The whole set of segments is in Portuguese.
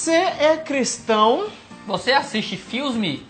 Você é cristão? Você assiste filme?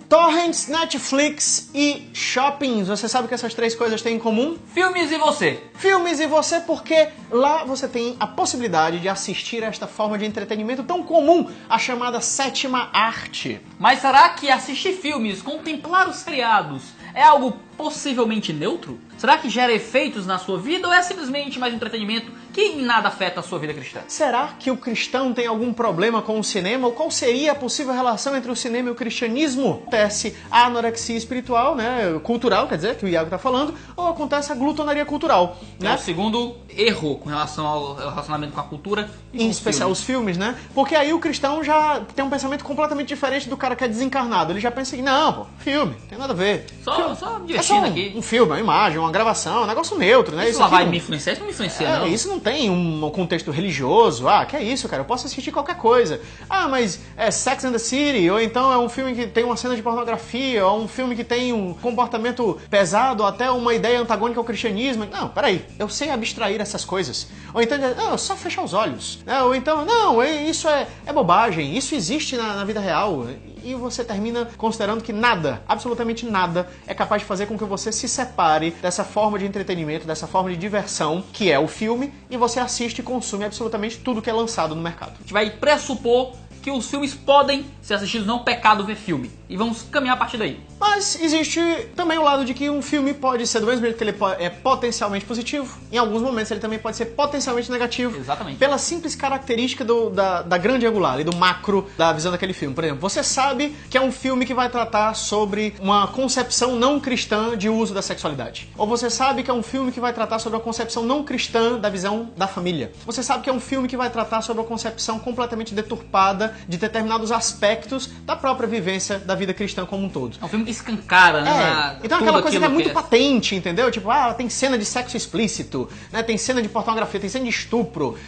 Torrents, Netflix e shoppings. Você sabe o que essas três coisas têm em comum? Filmes e você? Filmes e você, porque lá você tem a possibilidade de assistir a esta forma de entretenimento tão comum, a chamada sétima arte. Mas será que assistir filmes, contemplar os seriados, é algo possivelmente neutro? Será que gera efeitos na sua vida ou é simplesmente mais um entretenimento que em nada afeta a sua vida cristã? Será que o cristão tem algum problema com o cinema? Ou qual seria a possível relação entre o cinema e o cristianismo? Acontece a anorexia espiritual, né, cultural, quer dizer, que o Iago está falando, ou acontece a glutonaria cultural, É né? o segundo erro com relação ao relacionamento com a cultura e com Em especial os filmes, né? Porque aí o cristão já tem um pensamento completamente diferente do cara que é desencarnado. Ele já pensa que, não, pô, filme, tem nada a ver. Só É divertindo só aqui. um filme, uma imagem, uma gravação, um negócio neutro, né? Isso lá aqui vai não- me influenciar? Isso não me influencia, não. Isso não tem um contexto religioso. Ah, que é isso, cara? Eu posso assistir qualquer coisa. Ah, mas é Sex and the City, ou então é um filme que tem uma cena de pornografia, ou um filme que tem um comportamento pesado, até uma ideia antagônica ao cristianismo. Não, peraí, eu sei abstrair essas coisas. Ou então, não, é só fechar os olhos. Ou então, não, isso é bobagem, isso existe na vida real. E você termina considerando que nada, absolutamente nada, é capaz de fazer com que você se separe dessa forma de entretenimento, dessa forma de diversão, que é o filme, e você assiste e consome absolutamente tudo que é lançado no mercado. A gente vai pressupor que os filmes podem ser assistidos, não é um pecado ver filme. E vamos caminhar a partir daí. Mas existe também o lado de que um filme pode ser, do mesmo jeito que ele é potencialmente positivo, em alguns momentos ele também pode ser potencialmente negativo. Exatamente. Pela simples característica da grande angular e do macro da visão daquele filme. Por exemplo, você sabe que é um filme que vai tratar sobre uma concepção não cristã de uso da sexualidade. Ou você sabe que é um filme que vai tratar sobre uma concepção não cristã da visão da família. Você sabe que é um filme que vai tratar sobre uma concepção completamente deturpada de determinados aspectos da própria vivência da vida cristã como um todo. É um filme que escancara, né? Então tudo aquela coisa que é aquilo muito patente, entendeu? Tipo, tem cena de sexo explícito, né? Tem cena de pornografia, tem cena de estupro.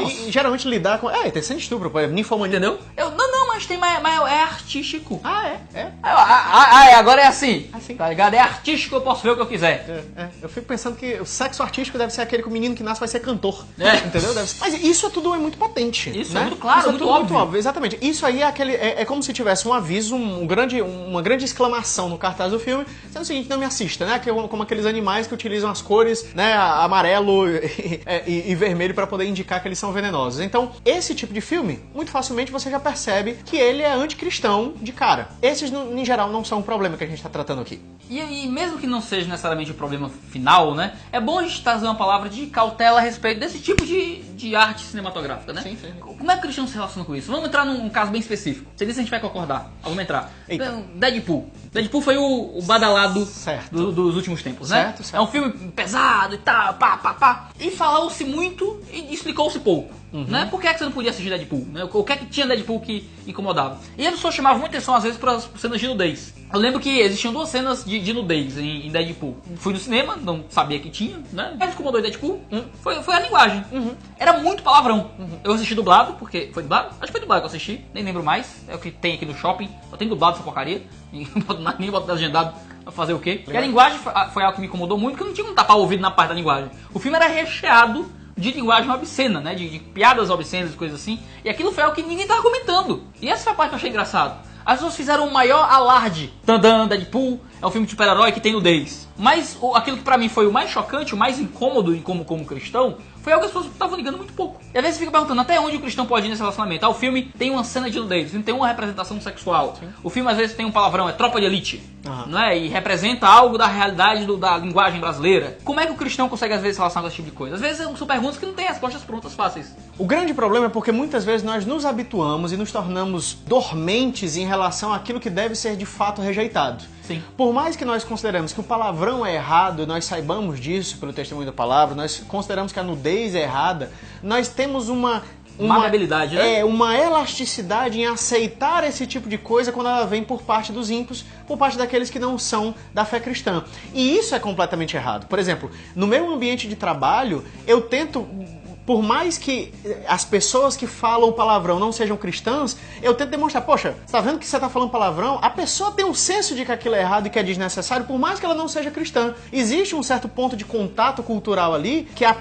E geralmente lidar com... tem cena de estupro, por exemplo, ninfomania. Entendeu? Não, mas tem mas é artístico. É. Agora é assim. Assim. Tá ligado? É artístico, eu posso ver o que eu quiser. Eu fico pensando que o sexo artístico deve ser aquele que o menino que nasce vai ser cantor. É. Entendeu? Mas isso tudo é muito patente. Isso né? é muito claro, Isso muito tudo óbvio. Exatamente. Isso aí é como se tivesse um aviso, uma grande exclamação no cartaz do filme, sendo o seguinte, não me assista, né? Como aqueles animais que utilizam as cores, né? Amarelo e vermelho para poder indicar que eles são venenosos. Então, esse tipo de filme, muito facilmente você já percebe que ele é anticristão de cara. Esses, em geral, não são um problema que a gente está tratando aqui. E mesmo que não seja necessariamente o problema final, né? É bom a gente trazer uma palavra de cautela a respeito desse tipo de arte cinematográfica, né? Sim. Como é que o cristão se relaciona com isso? Vamos entrar num caso bem específico. Você disse que a gente vai concordar. Vamos entrar. Eita. Deadpool. Deadpool foi o badalado dos últimos tempos, né? Certo. É um filme pesado e tal, pá. E falou-se muito e explicou-se pouco. Né? Por que é que você não podia assistir Deadpool? Né? O que é que tinha Deadpool que incomodava? E as pessoas chamavam muita atenção às vezes para as cenas de nudez. Eu lembro que existiam duas cenas de nudez em Deadpool. Fui no cinema, não sabia que tinha, né? Mas incomodou em Deadpool foi a linguagem. Era muito palavrão. Eu assisti dublado, porque... Foi dublado? Acho que foi dublado que eu assisti, nem lembro mais. É o que tem aqui no shopping. Só tem dublado essa porcaria. Nem boto legendado pra fazer o quê? E a linguagem foi algo que me incomodou muito, porque eu não tinha como tapar o ouvido na parte da linguagem. O filme era recheado de linguagem obscena, né? De piadas obscenas e coisas assim. E aquilo foi algo que ninguém tava comentando. E essa foi a parte que eu achei engraçado. As pessoas fizeram o maior alarde. Deadpool é um filme de super-herói que tem nudez. Mas aquilo que pra mim foi o mais chocante, o mais incômodo como cristão, foi algo que as pessoas estavam ligando muito pouco. E às vezes você fica perguntando até onde o cristão pode ir nesse relacionamento. O filme tem uma cena de nudez, o filme tem uma representação sexual. Sim. O filme às vezes tem um palavrão, é tropa de elite. Não é? E representa algo da realidade da linguagem brasileira. Como é que o cristão consegue às vezes se relacionar com esse tipo de coisa? Às vezes são perguntas que não têm respostas prontas fáceis. O grande problema é porque muitas vezes nós nos habituamos e nos tornamos dormentes em relação àquilo que deve ser de fato rejeitado. Sim. Por mais que nós consideramos que o palavrão é errado, nós saibamos disso pelo testemunho da palavra, nós consideramos que a nudez é errada, nós temos uma habilidade, né? Uma elasticidade em aceitar esse tipo de coisa quando ela vem por parte dos ímpios, por parte daqueles que não são da fé cristã. E isso é completamente errado. Por exemplo, no meu ambiente de trabalho, eu tento... por mais que as pessoas que falam palavrão não sejam cristãs, eu tento demonstrar, poxa, você tá vendo que você tá falando palavrão? A pessoa tem um senso de que aquilo é errado e que é desnecessário, por mais que ela não seja cristã. Existe um certo ponto de contato cultural ali, que a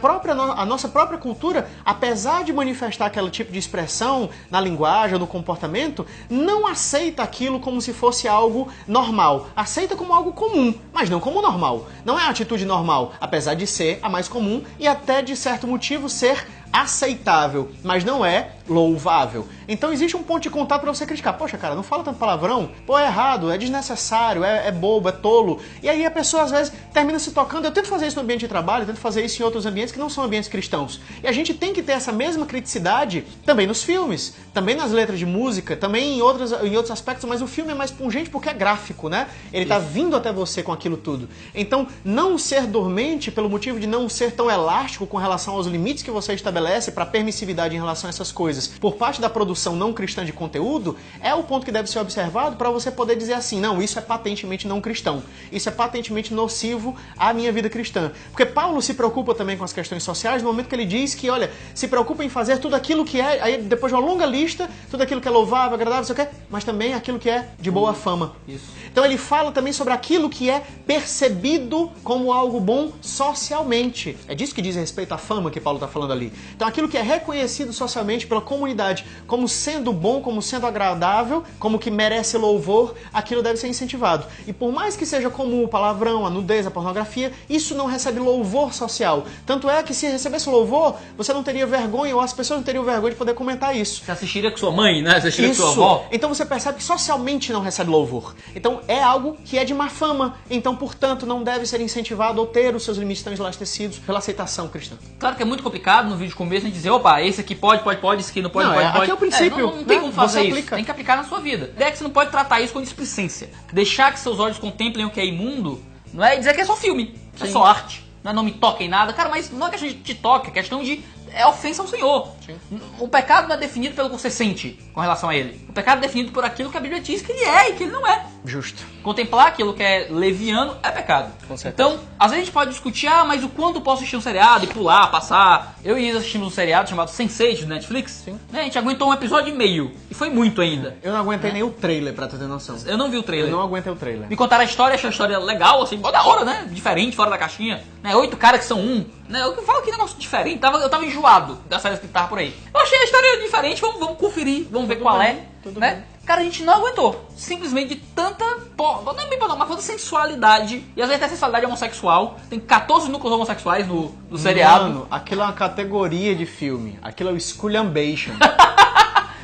nossa própria cultura, apesar de manifestar aquele tipo de expressão na linguagem ou no comportamento, não aceita aquilo como se fosse algo normal. Aceita como algo comum, mas não como normal. Não é a atitude normal, apesar de ser a mais comum e até de certo motivo ser aceitável, mas não é louvável. Então existe um ponto de contato pra você criticar. Poxa, cara, não fala tanto palavrão. Pô, é errado, é desnecessário, é bobo, é tolo. E aí a pessoa às vezes termina se tocando. Eu tento fazer isso no ambiente de trabalho, eu tento fazer isso em outros ambientes que não são ambientes cristãos. E a gente tem que ter essa mesma criticidade também nos filmes, também nas letras de música, também em outros aspectos, mas o filme é mais pungente porque é gráfico, né? Ele tá vindo até você com aquilo tudo. Então, não ser dormente pelo motivo de não ser tão elástico com relação aos limites que você estabelece para permissividade em relação a essas coisas por parte da produção não cristã de conteúdo, é o ponto que deve ser observado para você poder dizer assim, não, isso é patentemente não cristão, isso é patentemente nocivo à minha vida cristã. Porque Paulo se preocupa também com as questões sociais no momento que ele diz que, olha, se preocupa em fazer tudo aquilo que é, aí depois de uma longa lista, tudo aquilo que é louvável, agradável, sei o quê, mas também aquilo que é de boa fama. Isso. Então ele fala também sobre aquilo que é percebido como algo bom socialmente. É disso que diz respeito à fama que Paulo está falando ali. Então aquilo que é reconhecido socialmente pela comunidade como sendo bom, como sendo agradável, como que merece louvor, aquilo deve ser incentivado. E por mais que seja comum o palavrão, a nudez, a pornografia, isso não recebe louvor social. Tanto é que se recebesse louvor, você não teria vergonha, ou as pessoas não teriam vergonha de poder comentar isso. Você assistiria com sua mãe, né? Você assistiria com sua avó. Então você percebe que socialmente não recebe louvor. Então é algo que é de má fama. Então, portanto, não deve ser incentivado ou ter os seus limites tão elastecidos pela aceitação cristã. Claro que é muito complicado no vídeo começo a gente dizer, opa, esse aqui pode, esse aqui não pode, pode. Aqui é o princípio. Não tem né? como fazer Você isso. aplica. Tem que aplicar na sua vida. A ideia é que você não pode tratar isso com displicência. Deixar que seus olhos contemplem o que é imundo não é dizer que é só filme, é só arte. Não me toca em nada. Cara, mas não é questão de te toque, é questão de... É ofensa ao Senhor. Sim. O pecado não é definido pelo que você sente com relação a ele. O pecado é definido por aquilo que a Bíblia diz que ele é e que ele não é. Justo. Contemplar aquilo que é leviano é pecado. Com certeza. Então, às vezes a gente pode discutir, mas o quanto eu posso assistir um seriado e pular, passar. Eu e Isa assistimos um seriado chamado Sense8 do Netflix. Sim. Né? A gente aguentou um episódio e meio. E foi muito ainda. Eu não aguentei nem o trailer, pra tu ter noção. Eu não vi o trailer. Eu não aguentei o trailer. Me contaram a história, achei a história legal, assim, da hora, né? Diferente, fora da caixinha. Né? 8 caras que são um. Né? Eu falo que negócio diferente. Eu tava enjoado das séries que tava por aí. Eu achei a história diferente, vamos conferir, vamos ver qual é. Né? Cara, a gente não aguentou. Simplesmente de tanta... Não é bem pornô, mas toda sensualidade. E às vezes até sensualidade homossexual. Tem 14 núcleos homossexuais no seriado. Mano, aquilo é uma categoria de filme. Aquilo é o esculhambation.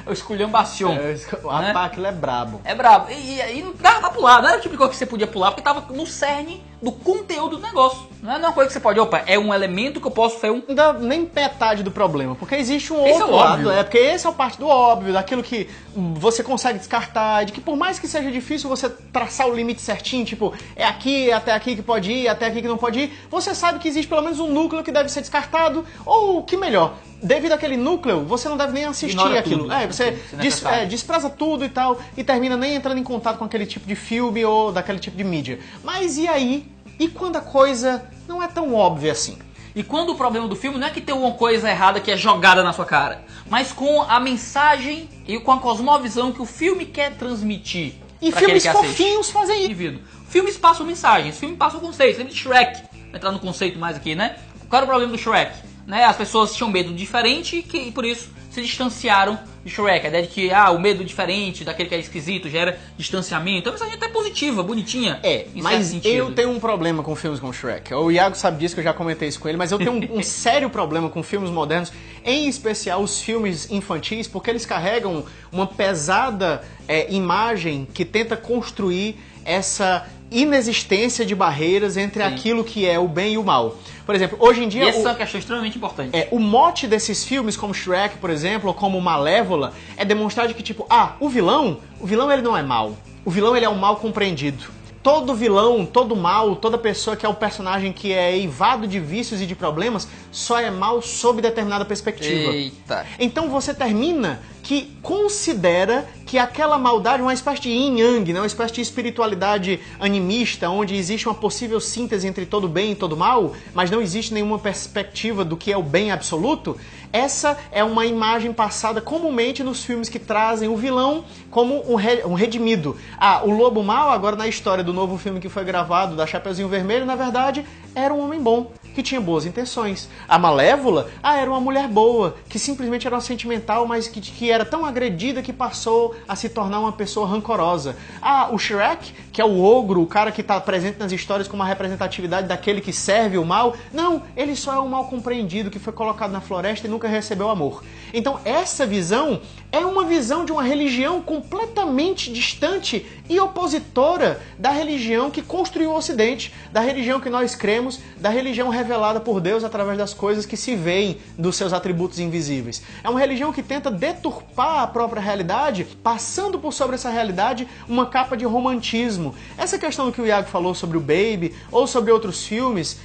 É o esculhambação. Aquilo é brabo. É brabo. E não dava pra pular. Não era o tipo de coisa que você podia pular, porque tava no cerne do conteúdo do negócio. Não é uma coisa que você pode... Opa, é um elemento que eu posso fazer um... Não dá nem metade do problema, porque existe um Esse outro é o lado. óbvio. Porque esse é a parte do óbvio, daquilo que você consegue descartar, de que por mais que seja difícil você traçar o limite certinho, tipo, é aqui, até aqui que pode ir, até aqui que não pode ir, você sabe que existe pelo menos um núcleo que deve ser descartado, ou que melhor... Devido àquele núcleo, você não deve nem assistir Ignora aquilo. tudo, Você despreza tudo e tal, e termina nem entrando em contato com aquele tipo de filme ou daquele tipo de mídia. Mas e aí? E quando a coisa não é tão óbvia assim? E quando o problema do filme não é que tem uma coisa errada que é jogada na sua cara, mas com a mensagem e com a cosmovisão que o filme quer transmitir. E filmes fofinhos fazem isso. Filmes passam mensagens, filmes passam conceitos. Lembra de Shrek? Vou entrar no conceito mais aqui, né? Qual era o problema do Shrek? Né? As pessoas tinham medo diferente e por isso se distanciaram de Shrek. A ideia de que o medo diferente daquele que é esquisito gera distanciamento. É uma mensagem até positiva, bonitinha. Mas eu tenho um problema com filmes como Shrek. O Iago sabe disso, que eu já comentei isso com ele, mas eu tenho um sério problema com filmes modernos, em especial os filmes infantis, porque eles carregam uma pesada imagem que tenta construir essa inexistência de barreiras entre aquilo que é o bem e o mal. Por exemplo, hoje em dia... E essa é uma questão extremamente importante. O mote desses filmes, como Shrek, por exemplo, ou como Malévola, é demonstrar de que, tipo, o vilão ele não é mal. O vilão ele é um mal compreendido. Todo vilão, todo mal, toda pessoa que é o personagem que é eivado de vícios e de problemas, só é mal sob determinada perspectiva. Eita. Então você termina que considera que aquela maldade, uma espécie de yin yang, né? Uma espécie de espiritualidade animista, onde existe uma possível síntese entre todo bem e todo mal, mas não existe nenhuma perspectiva do que é o bem absoluto, essa é uma imagem passada comumente nos filmes que trazem o vilão como um redimido. O lobo mau, agora na história do novo filme que foi gravado, da Chapeuzinho Vermelho, na verdade, era um homem bom, que tinha boas intenções. A Malévola, era uma mulher boa, que simplesmente era uma sentimental, mas que era tão agredida que passou a se tornar uma pessoa rancorosa. O Shrek, que é o ogro, o cara que está presente nas histórias como uma representatividade daquele que serve o mal, não, ele só é um mal compreendido que foi colocado na floresta e nunca recebeu amor. Então essa visão é uma visão de uma religião completamente distante e opositora da religião que construiu o Ocidente, da religião que nós cremos, da religião revelada por Deus através das coisas que se veem dos seus atributos invisíveis. É uma religião que tenta deturpar a própria realidade, passando por sobre essa realidade uma capa de romantismo. Essa questão que o Iago falou sobre o Baby, ou sobre outros filmes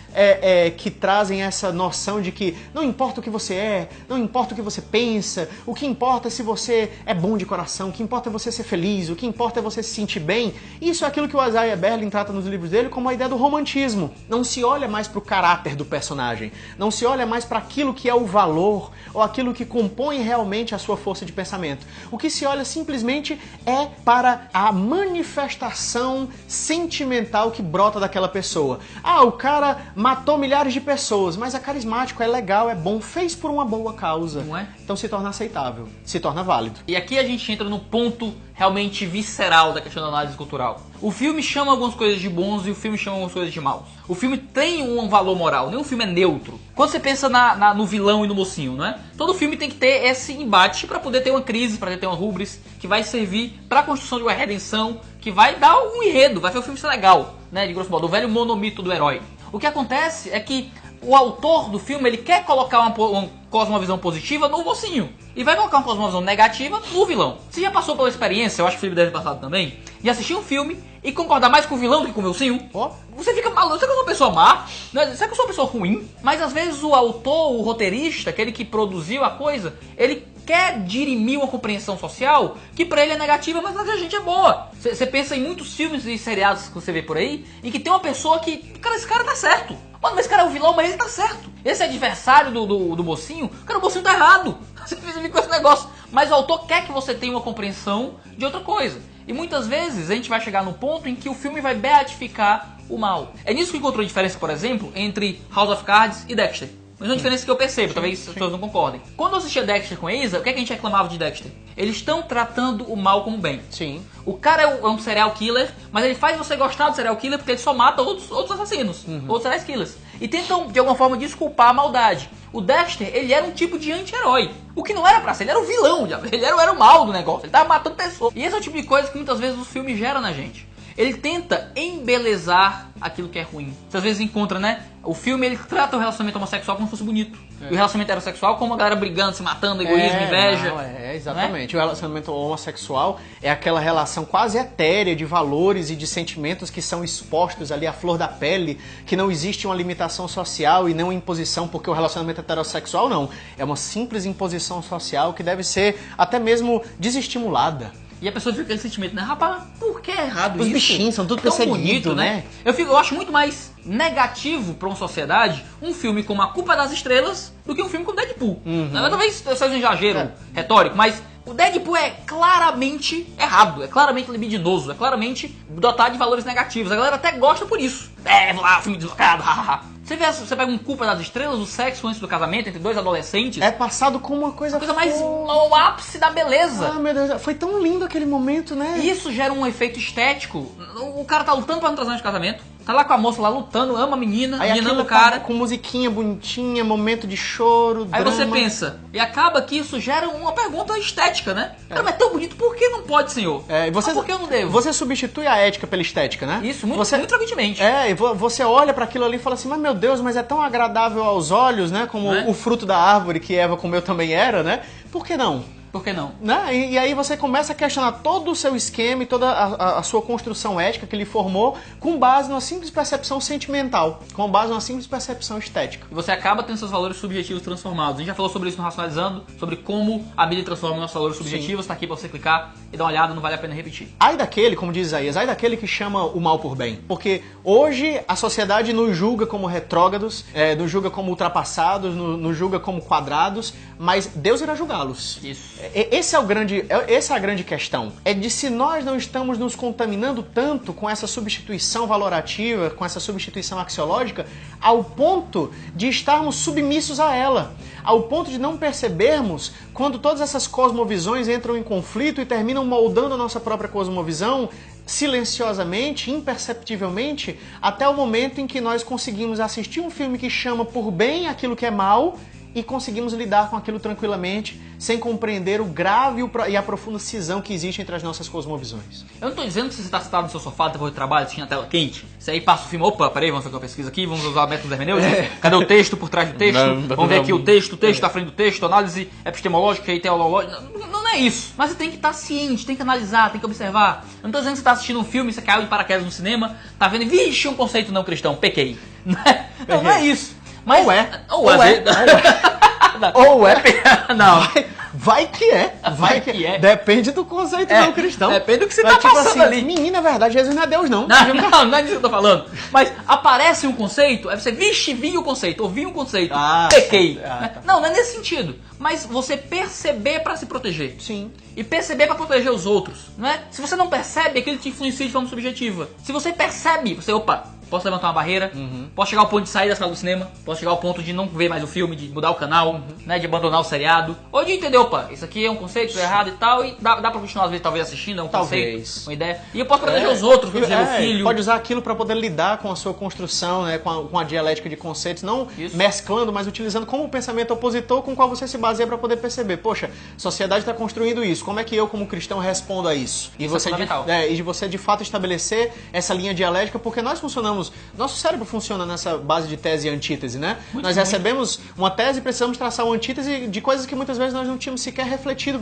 que trazem essa noção de que não importa o que você é, não importa o que você pensa, o que importa é se você é bom de coração, o que importa é você ser feliz, o que importa é você se sentir bem. Isso é aquilo que o Isaiah Berlin trata nos livros dele como a ideia do romantismo. Não se olha mais para o caráter do personagem, não se olha mais para aquilo que é o valor ou aquilo que compõe realmente a sua força de pensamento. O que se olha simplesmente é para a manifestação sentimental que brota daquela pessoa. O cara matou milhares de pessoas, mas é carismático, é legal, é bom, fez por uma boa causa. Não é? Então se torna aceitável, se torna válido. E aqui a gente entra no ponto realmente visceral da questão da análise cultural. O filme chama algumas coisas de bons e o filme chama algumas coisas de maus. O filme tem um valor moral, nenhum filme é neutro. Quando você pensa no vilão e no mocinho, não é? Todo filme tem que ter esse embate para poder ter uma crise, para ter uma rubris, que vai servir para a construção de uma redenção, que vai dar um enredo, vai fazer o filme ser legal, né? De grosso modo, o velho monomito do herói. O que acontece é que o autor do filme, ele quer colocar uma cosmovisão positiva no mocinho. E vai colocar uma cosmovisão negativa no vilão. Você já passou pela experiência, eu acho que o Felipe deve ter passado também, de assistir um filme e concordar mais com o vilão do que com o mocinho? Você fica maluco, você que eu sou uma pessoa má, você que eu sou uma pessoa ruim, mas às vezes o autor, o roteirista, aquele que produziu a coisa, ele quer dirimir uma compreensão social que pra ele é negativa, mas pra gente é boa. Você pensa em muitos filmes e seriados que você vê por aí, em que tem uma pessoa que, cara, esse cara tá certo. Mano, mas esse cara é o vilão, mas ele tá certo. Esse adversário do mocinho, cara, o mocinho tá errado. Você fica com esse negócio. Mas o autor quer que você tenha uma compreensão de outra coisa. E muitas vezes a gente vai chegar no ponto em que o filme vai beatificar o mal. É nisso que encontrou a diferença, por exemplo, entre House of Cards e Dexter. Mas é uma diferença que eu percebo, talvez as pessoas não concordem. Quando eu assistia Dexter com a Isa, o que é que a gente reclamava de Dexter? Eles estão tratando o mal como bem. Sim. O cara é um serial killer, mas ele faz você gostar do serial killer porque ele só mata outros assassinos, outros serial killers. E tentam, de alguma forma, desculpar a maldade. O Dexter, ele era um tipo de anti-herói. O que não era pra ser, ele era o vilão, ele era o mal do negócio, ele tava matando pessoas. E esse é o tipo de coisa que muitas vezes o filme gera na gente. Ele tenta embelezar aquilo que é ruim. Você às vezes encontra, né? O filme, ele trata o relacionamento homossexual como se fosse bonito. E o relacionamento heterossexual como a galera brigando, se matando, egoísmo, inveja. Exatamente. Né? O relacionamento homossexual é aquela relação quase etérea de valores e de sentimentos que são expostos ali à flor da pele, que não existe uma limitação social e não uma imposição, porque o relacionamento heterossexual não. É uma simples imposição social que deve ser até mesmo desestimulada. E a pessoa fica com aquele sentimento, né? Rapaz, por que é errado Os isso? Os bichinhos são tudo tão perseguidos, bonito, né? Eu acho muito mais negativo pra uma sociedade um filme como A Culpa é das Estrelas do que um filme como Deadpool. Talvez seja um exagero retórico, mas o Deadpool é claramente errado, é claramente libidinoso, é claramente dotado de valores negativos. A galera até gosta por isso. Vamos lá, filme deslocado, hahaha. Você pega um Culpa das Estrelas, o sexo antes do casamento entre dois adolescentes. É passado como uma coisa mais no ápice da beleza. Ah, meu Deus, foi tão lindo aquele momento, né? Isso gera um efeito estético. O cara tá lutando pra não trazer de casamento. Tá lá com a moça lá lutando, ama a menina, a menina ama o cara. Com musiquinha bonitinha, momento de choro, Aí drama. você pensa, e acaba que isso gera uma pergunta estética, né? Cara, mas é tão bonito, por que não pode, senhor? Por que eu não devo? Você substitui a ética pela estética, né? Isso, muito frequentemente. E você olha pra aquilo ali e fala assim, mas meu Deus, mas é tão agradável aos olhos, né? Como o fruto da árvore que Eva comeu também era, né? Por que não? Por que não? Né? E aí você começa a questionar todo o seu esquema e toda a sua construção ética que ele formou com base numa simples percepção sentimental, com base numa simples percepção estética. E você acaba tendo seus valores subjetivos transformados. A gente já falou sobre isso no Racionalizando, sobre como a mídia transforma nossos valores subjetivos. Está aqui para você clicar e dar uma olhada, não vale a pena repetir. Ai daquele, como diz Isaías, ai daquele que chama o mal por bem. Porque hoje a sociedade nos julga como retrógrados, nos julga como ultrapassados, nos julga como quadrados, mas Deus irá julgá-los. Isso. Essa é a grande questão. É de se nós não estamos nos contaminando tanto com essa substituição valorativa, com essa substituição axiológica, ao ponto de estarmos submissos a ela. Ao ponto de não percebermos quando todas essas cosmovisões entram em conflito e terminam moldando a nossa própria cosmovisão silenciosamente, imperceptivelmente, até o momento em que nós conseguimos assistir um filme que chama por bem aquilo que é mal e conseguimos lidar com aquilo tranquilamente, sem compreender o grave e a profunda cisão que existe entre as nossas cosmovisões. Eu não estou dizendo que você está sentado no seu sofá depois do trabalho, assistindo a tela quente. Você aí passa o filme, opa, peraí, vamos fazer uma pesquisa aqui, vamos usar métodos hermenêuticos. Cadê o texto por trás do texto? Vamos ver aqui o texto à frente do texto, análise epistemológica e teológica. Não é isso. Mas você tem que estar ciente, tem que analisar, tem que observar. Eu não estou dizendo que você está assistindo um filme, você caiu de paraquedas no cinema, tá vendo, vixe, um conceito não cristão, pequei. Não é isso. Mas, ou é. Não. Vai que é. Vai que é. Depende do conceito não cristão. Depende do que você tá passando assim, ali. Menina, é verdade, Jesus não é Deus, não. Não é disso que eu tô falando. Mas aparece um conceito, aí você, vixe, vi o conceito, ouvi um conceito, pequei. Tá. Não é nesse sentido. Mas você perceber pra se proteger. Sim. E perceber pra proteger os outros, não é? Se você não percebe, aquilo te influencia de forma subjetiva. Se você percebe, você, opa, posso levantar uma barreira, posso chegar ao ponto de sair da sala do cinema, posso chegar ao ponto de não ver mais o filme, de mudar o canal, né, de abandonar o seriado, ou de entender, opa, isso aqui é um conceito errado e tal, e dá pra continuar às vezes talvez assistindo, é um conceito, uma ideia. E eu posso proteger os outros, proteger meu filho. Pode usar aquilo pra poder lidar com a sua construção, né, com a dialética de conceitos, não mesclando, mas utilizando como um pensamento opositor com o qual você se baseia pra poder perceber, poxa, a sociedade está construindo isso, como é que eu como cristão respondo a isso? E você de você de fato estabelecer essa linha dialética, porque nós funcionamos, nosso cérebro funciona nessa base de tese e antítese, né? Nós recebemos uma tese e precisamos traçar uma antítese de coisas que muitas vezes nós não tínhamos sequer refletido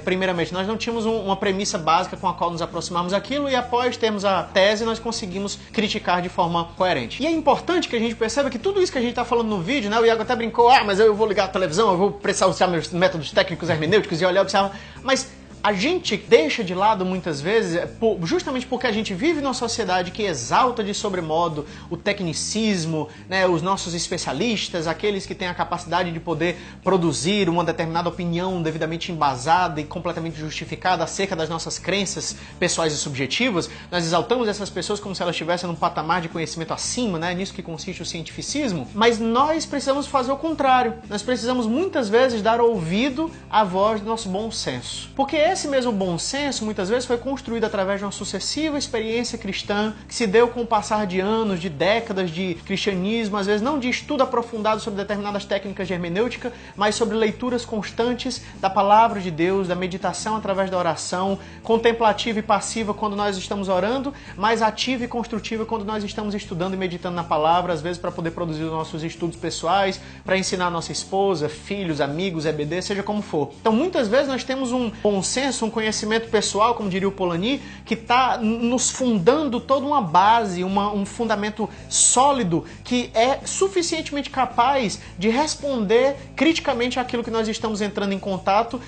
primeiramente. Nós não tínhamos uma premissa básica com a qual nos aproximarmos daquilo e após termos a tese nós conseguimos criticar de forma coerente. E é importante que a gente perceba que tudo isso que a gente está falando no vídeo, né? O Iago até brincou, mas eu vou ligar a televisão, eu vou precisar usar meus métodos técnicos hermenêuticos e olhar e observar, mas a gente deixa de lado muitas vezes, justamente porque a gente vive numa sociedade que exalta de sobremodo o tecnicismo, né, os nossos especialistas, aqueles que têm a capacidade de poder produzir uma determinada opinião devidamente embasada e completamente justificada acerca das nossas crenças pessoais e subjetivas. Nós exaltamos essas pessoas como se elas estivessem num patamar de conhecimento acima, né, nisso que consiste o cientificismo, mas nós precisamos fazer o contrário. Nós precisamos muitas vezes dar ouvido à voz do nosso bom senso. Porque esse mesmo bom senso, muitas vezes, foi construído através de uma sucessiva experiência cristã que se deu com o passar de anos, de décadas de cristianismo, às vezes não de estudo aprofundado sobre determinadas técnicas de hermenêutica, mas sobre leituras constantes da palavra de Deus, da meditação através da oração, contemplativa e passiva quando nós estamos orando, mas ativa e construtiva quando nós estamos estudando e meditando na palavra, às vezes para poder produzir os nossos estudos pessoais, para ensinar a nossa esposa, filhos, amigos, EBD, seja como for. Então, muitas vezes nós temos um bom senso, um conhecimento pessoal, como diria o Polanyi, que está nos fundando toda uma base, um fundamento sólido que é suficientemente capaz de responder criticamente àquilo que nós estamos entrando em contato,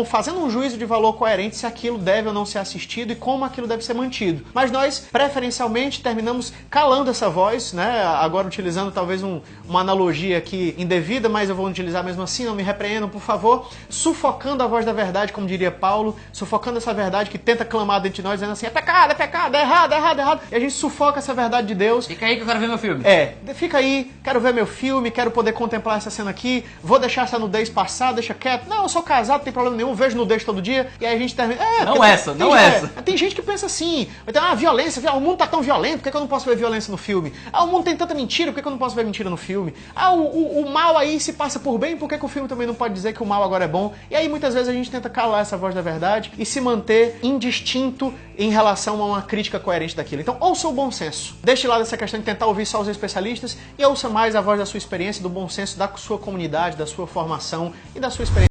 fazendo um juízo de valor coerente se aquilo deve ou não ser assistido e como aquilo deve ser mantido. Mas nós, preferencialmente, terminamos calando essa voz, né? Agora utilizando talvez uma analogia aqui indevida, mas eu vou utilizar mesmo assim, não me repreendam, por favor, sufocando a voz da verdade, como diria Paulo, sufocando essa verdade que tenta clamar dentro de nós, dizendo assim, é pecado, é errado, é errado. E a gente sufoca essa verdade de Deus. Fica aí que eu quero ver meu filme. Fica aí, quero ver meu filme, quero poder contemplar essa cena aqui, vou deixar essa nudez passar, deixa quieto. Não, eu sou casado, não tem problema nenhum, vejo nudez todo dia. E aí a gente termina... Não essa. Tem gente que pensa assim, então, violência, o mundo tá tão violento, por que eu não posso ver violência no filme? O mundo tem tanta mentira, por que eu não posso ver mentira no filme? O mal aí se passa por bem, por que o filme também não pode dizer que o mal agora é bom? E aí muitas vezes a gente tenta calar essa voz da verdade e se manter indistinto em relação a uma crítica coerente daquilo. Então, ouça o bom senso. Deixe de lado essa questão de tentar ouvir só os especialistas e ouça mais a voz da sua experiência, do bom senso da sua comunidade, da sua formação e da sua experiência.